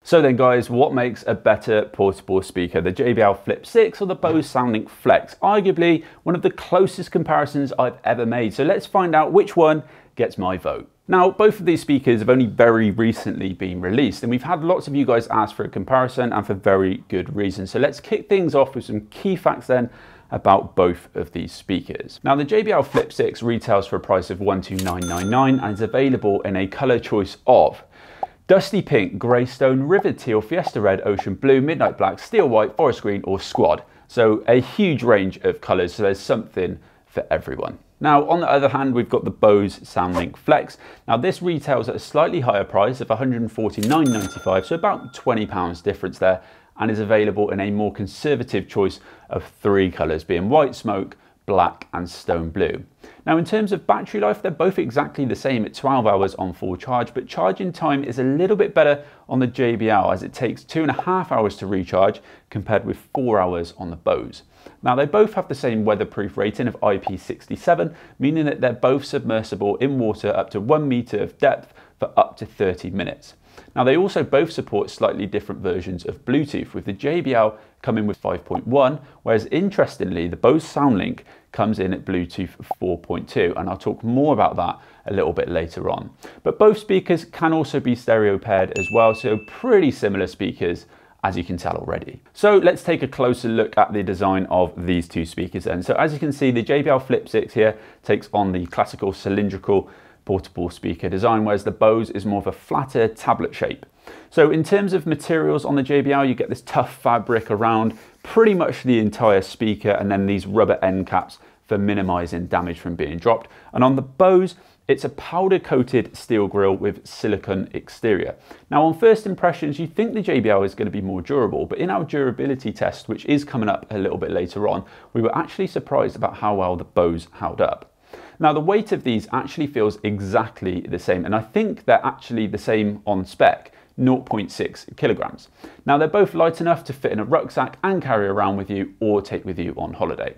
So then guys, what makes a better portable speaker? The JBL Flip 6 or the Bose Soundlink Flex? Arguably one of the closest comparisons I've ever made. So let's find out which one gets my vote. Now, both of these speakers have only very recently been released, and we've had lots of you guys ask for a comparison, and for very good reason. So let's kick things off with some key facts then about both of these speakers. Now, the JBL Flip 6 retails for a price of $129.99 and is available in a color choice of Dusty Pink, Greystone, River Teal, Fiesta Red, Ocean Blue, Midnight Black, Steel White, Forest Green or Squad. So a huge range of colours, so there's something for everyone. Now, on the other hand, we've got the Bose Soundlink Flex. Now, this retails at a slightly higher price of $149.95, so about £20 difference there, and is available in a more conservative choice of 3 colours, being White Smoke, Black and Stone Blue. Now, in terms of battery life, they're both exactly the same at 12 hours on full charge, but charging time is a little bit better on the JBL as it takes 2.5 hours to recharge compared with 4 hours on the Bose. Now, they both have the same weatherproof rating of IP67, meaning that they're both submersible in water up to 1 meter of depth for up to 30 minutes. Now, they also both support slightly different versions of Bluetooth, with the JBL coming with 5.1, whereas interestingly, the Bose Soundlink comes in at Bluetooth 4.2, and I'll talk more about that a little bit later on. But both speakers can also be stereo paired as well, so pretty similar speakers, as you can tell already. So let's take a closer look at the design of these two speakers then. So as you can see, the JBL Flip 6 here takes on the classical cylindrical portable speaker design, whereas the Bose is more of a flatter tablet shape. So in terms of materials on the JBL, you get this tough fabric around pretty much the entire speaker, and then these rubber end caps for minimizing damage from being dropped. And on the Bose, it's a powder coated steel grille with silicone exterior. Now, on first impressions, you think the JBL is going to be more durable, but in our durability test, which is coming up a little bit later on, we were actually surprised about how well the Bose held up. Now, the weight of these actually feels exactly the same, and I think they're actually the same on spec, 0.6 kilograms. Now, they're both light enough to fit in a rucksack and carry around with you or take with you on holiday.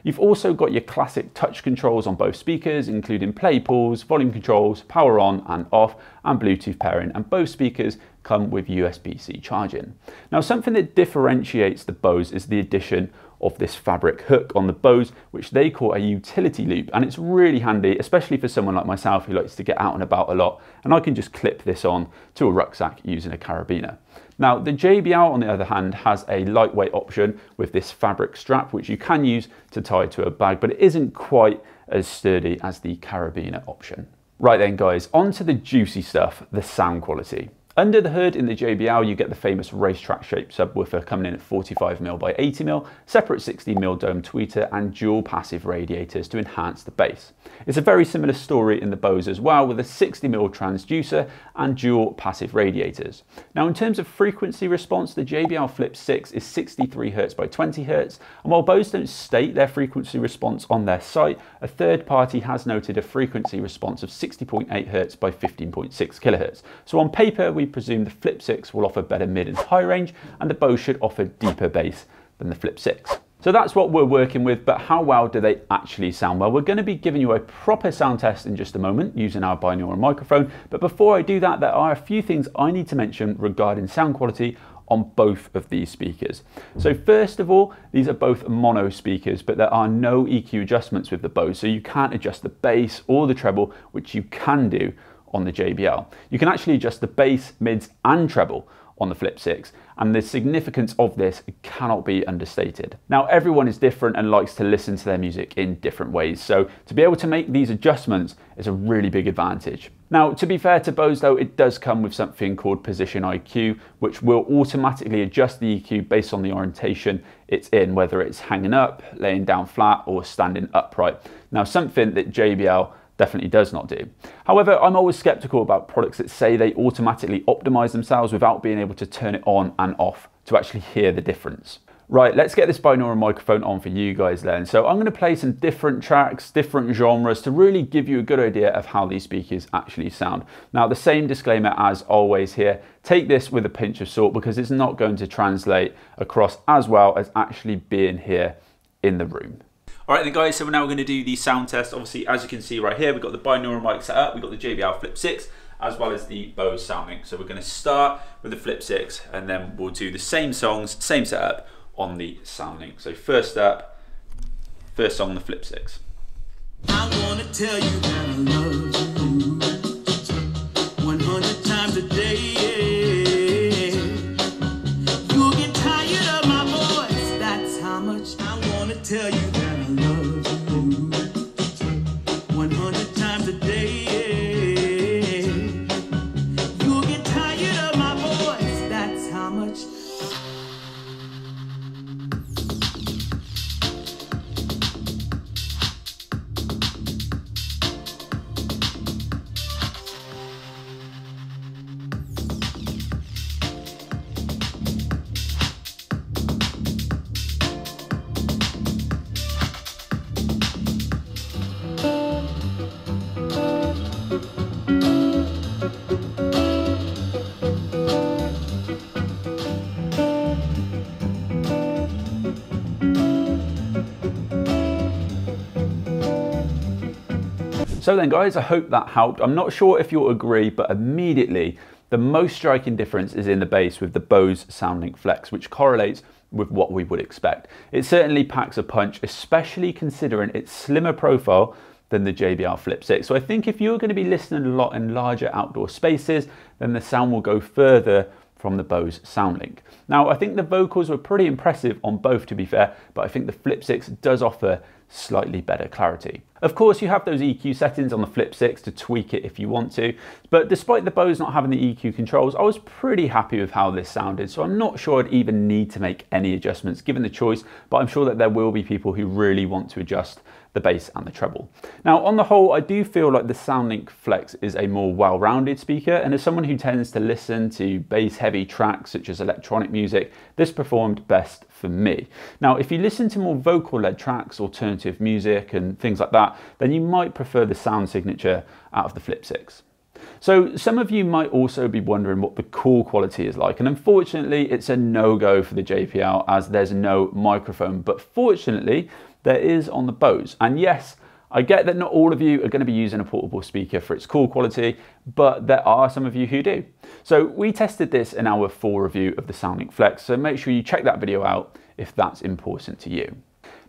You've also got your classic touch controls on both speakers, including play pause, volume controls, power on and off, and Bluetooth pairing, and both speakers come with USB-C charging. Now, something that differentiates the Bose is the addition of this fabric hook on the Bose, which they call a utility loop, and it's really handy, especially for someone like myself who likes to get out and about a lot, and I can just clip this on to a rucksack using a carabiner. Now, the JBL, on the other hand, has a lightweight option with this fabric strap, which you can use to tie to a bag, but it isn't quite as sturdy as the carabiner option. Right then, guys, on to the juicy stuff, the sound quality. Under the hood in the JBL, you get the famous racetrack shaped subwoofer coming in at 45mm by 80mm, separate 60mm dome tweeter and dual passive radiators to enhance the bass. It's a very similar story in the Bose as well, with a 60mm transducer and dual passive radiators. Now, in terms of frequency response, the JBL Flip 6 is 63Hz by 20Hz, and while Bose don't state their frequency response on their site, a third party has noted a frequency response of 60.8Hz by 15.6 kHz. So on paper, we presume the Flip 6 will offer better mid and high range, and the Bose should offer deeper bass than the Flip 6. So that's what we're working with, but how well do they actually sound? Well, we're going to be giving you a proper sound test in just a moment using our binaural microphone, but before I do that, there are a few things I need to mention regarding sound quality on both of these speakers. So first of all, these are both mono speakers, but there are no EQ adjustments with the Bose, so you can't adjust the bass or the treble, which you can do on the JBL. You can actually adjust the bass, mids and treble on the Flip 6, and the significance of this cannot be understated. Now, everyone is different and likes to listen to their music in different ways, so to be able to make these adjustments is a really big advantage. Now, to be fair to Bose though, it does come with something called Position IQ, which will automatically adjust the EQ based on the orientation it's in, whether it's hanging up, laying down flat or standing upright. Now, something that JBL definitely does not do. However, I'm always skeptical about products that say they automatically optimize themselves without being able to turn it on and off to actually hear the difference. Right, let's get this binaural microphone on for you guys then. So I'm going to play some different tracks, different genres to really give you a good idea of how these speakers actually sound. Now, the same disclaimer as always here, take this with a pinch of salt because it's not going to translate across as well as actually being here in the room. All right then guys, so we're now going to do the sound test. Obviously, as you can see right here, we've got the binaural mic set up, we've got the JBL Flip 6, as well as the Bose Soundlink. So we're going to start with the Flip 6 and then we'll do the same songs, same setup on the Soundlink. So first up, first song on the Flip 6. I wanna tell you that I love you 100 times a day. You'll get tired of my voice, that's how much I wanna tell you that I love you 100 times a day. You'll get tired of my voice, that's how much. So then guys, I hope that helped. I'm not sure if you'll agree, but immediately the most striking difference is in the bass with the Bose Soundlink Flex, which correlates with what we would expect. It certainly packs a punch, especially considering its slimmer profile than the JBL Flip 6. So I think if you're going to be listening a lot in larger outdoor spaces, then the sound will go further from the Bose Soundlink. Now, I think the vocals were pretty impressive on both, to be fair, but I think the Flip 6 does offer slightly better clarity. Of course, you have those EQ settings on the Flip 6 to tweak it if you want to, but despite the Bose not having the EQ controls, I was pretty happy with how this sounded, so I'm not sure I'd even need to make any adjustments given the choice, but I'm sure that there will be people who really want to adjust the bass and the treble. Now, on the whole, I do feel like the Soundlink Flex is a more well-rounded speaker, and as someone who tends to listen to bass-heavy tracks such as electronic music, this performed best for me. Now, if you listen to more vocal-led tracks, alternative music and things like that, then you might prefer the sound signature out of the Flip 6. So some of you might also be wondering what the call quality is like, and unfortunately it's a no-go for the JBL as there's no microphone, but fortunately there is on the Bose. And yes, I get that not all of you are going to be using a portable speaker for its call quality, but there are some of you who do. So we tested this in our full review of the Soundlink Flex, so make sure you check that video out if that's important to you.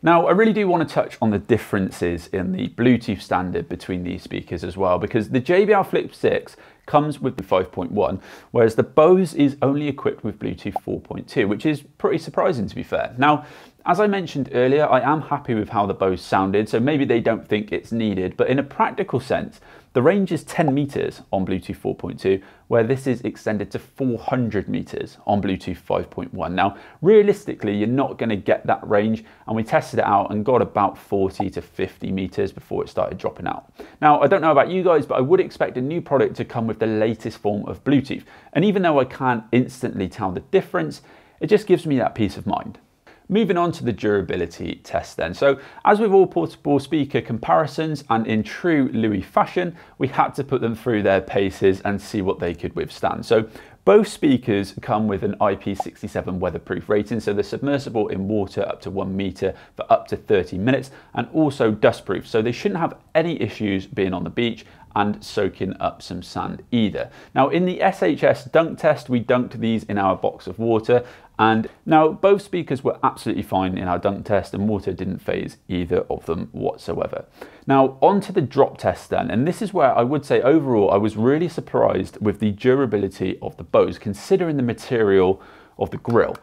Now, I really do want to touch on the differences in the Bluetooth standard between these speakers as well, because the JBL Flip 6 comes with the 5.1, whereas the Bose is only equipped with Bluetooth 4.2, which is pretty surprising to be fair. Now, as I mentioned earlier, I am happy with how the Bose sounded, so maybe they don't think it's needed, but in a practical sense, the range is 10 meters on Bluetooth 4.2, where this is extended to 400 meters on Bluetooth 5.1. Now, realistically, you're not going to get that range, and we tested it out and got about 40 to 50 meters before it started dropping out. Now, I don't know about you guys, but I would expect a new product to come with the latest form of Bluetooth. And even though I can't instantly tell the difference, it just gives me that peace of mind. Moving on to the durability test then. So as with all portable speaker comparisons and in true Louis fashion, we had to put them through their paces and see what they could withstand. So both speakers come with an IP67 weatherproof rating, so they're submersible in water up to 1 meter for up to 30 minutes and also dustproof, so they shouldn't have any issues being on the beach and soaking up some sand either. Now in the SHS dunk test, we dunked these in our box of water, and now both speakers were absolutely fine in our dunk test and water didn't phase either of them whatsoever. Now on to the drop test then, and this is where I would say overall I was really surprised with the durability of the Bose considering the material of the grille.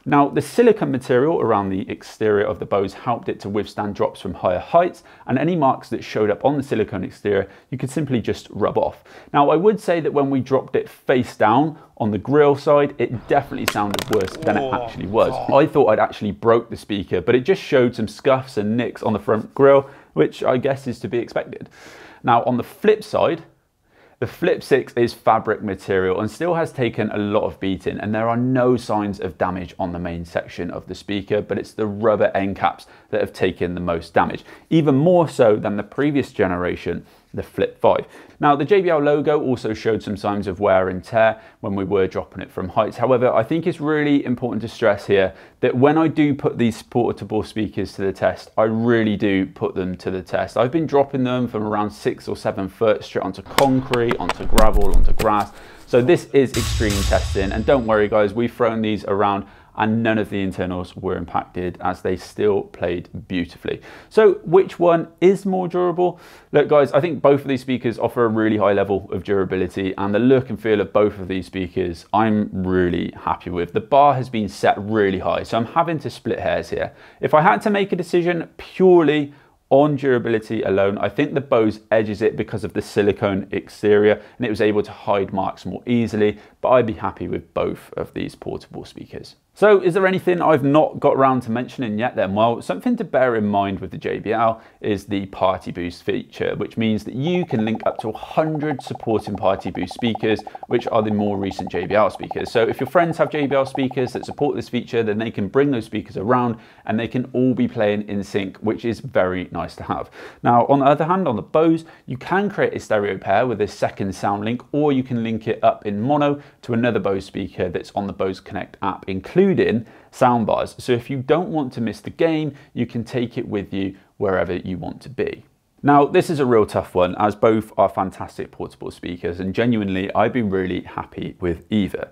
Now, the silicone material around the exterior of the Bose helped it to withstand drops from higher heights, and any marks that showed up on the silicone exterior, you could simply just rub off. Now, I would say that when we dropped it face down on the grille side, it definitely sounded worse than it actually was. I thought I'd actually broke the speaker, but it just showed some scuffs and nicks on the front grille, which I guess is to be expected. Now, on the flip side, the Flip 6 is fabric material and still has taken a lot of beating, and there are no signs of damage on the main section of the speaker, but it's the rubber end caps that have taken the most damage. Even more so than the previous generation, the Flip 5. Now, the JBL logo also showed some signs of wear and tear when we were dropping it from heights. However, I think it's really important to stress here that when I do put these portable speakers to the test, I really do put them to the test. I've been dropping them from around 6 or 7 foot straight onto concrete, onto gravel, onto grass. So this is extreme testing, and don't worry guys, we've thrown these around and none of the internals were impacted as they still played beautifully. So which one is more durable? Look guys, I think both of these speakers offer a really high level of durability, and the look and feel of both of these speakers I'm really happy with. The bar has been set really high, so I'm having to split hairs here. If I had to make a decision purely on durability alone, I think the Bose edges it because of the silicone exterior and it was able to hide marks more easily, but I'd be happy with both of these portable speakers. So is there anything I've not got around to mentioning yet then? Well, something to bear in mind with the JBL is the Party Boost feature, which means that you can link up to 100 supporting Party Boost speakers, which are the more recent JBL speakers. So if your friends have JBL speakers that support this feature, then they can bring those speakers around and they can all be playing in sync, which is very nice to have. Now, on the other hand, on the Bose, you can create a stereo pair with a second sound link, or you can link it up in mono to another Bose speaker that's on the Bose Connect app, including soundbars. So if you don't want to miss the game, you can take it with you wherever you want to be. Now, this is a real tough one as both are fantastic portable speakers, and genuinely I've been really happy with either.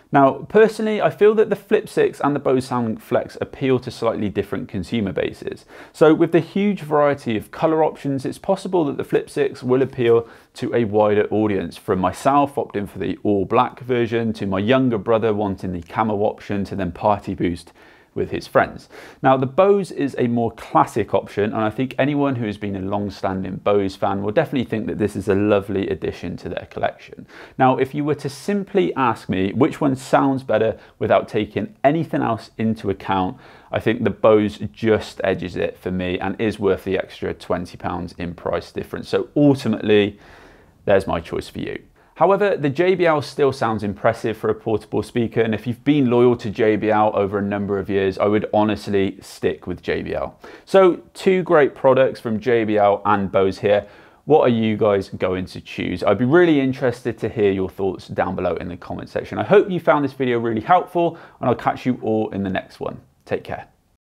Now, personally, I feel that the Flip 6 and the Bose Soundlink Flex appeal to slightly different consumer bases. So with the huge variety of color options, it's possible that the Flip 6 will appeal to a wider audience, from myself opting for the all black version, to my younger brother wanting the camo option, to then Party Boost with his friends. Now, the Bose is a more classic option, and I think anyone who has been a long-standing Bose fan will definitely think that this is a lovely addition to their collection. Now, if you were to simply ask me which one sounds better without taking anything else into account, I think the Bose just edges it for me and is worth the extra £20 in price difference. So ultimately, there's my choice for you. However, the JBL still sounds impressive for a portable speaker, and if you've been loyal to JBL over a number of years, I would honestly stick with JBL. So, two great products from JBL and Bose here. What are you guys going to choose? I'd be really interested to hear your thoughts down below in the comment section. I hope you found this video really helpful, and I'll catch you all in the next one. Take care.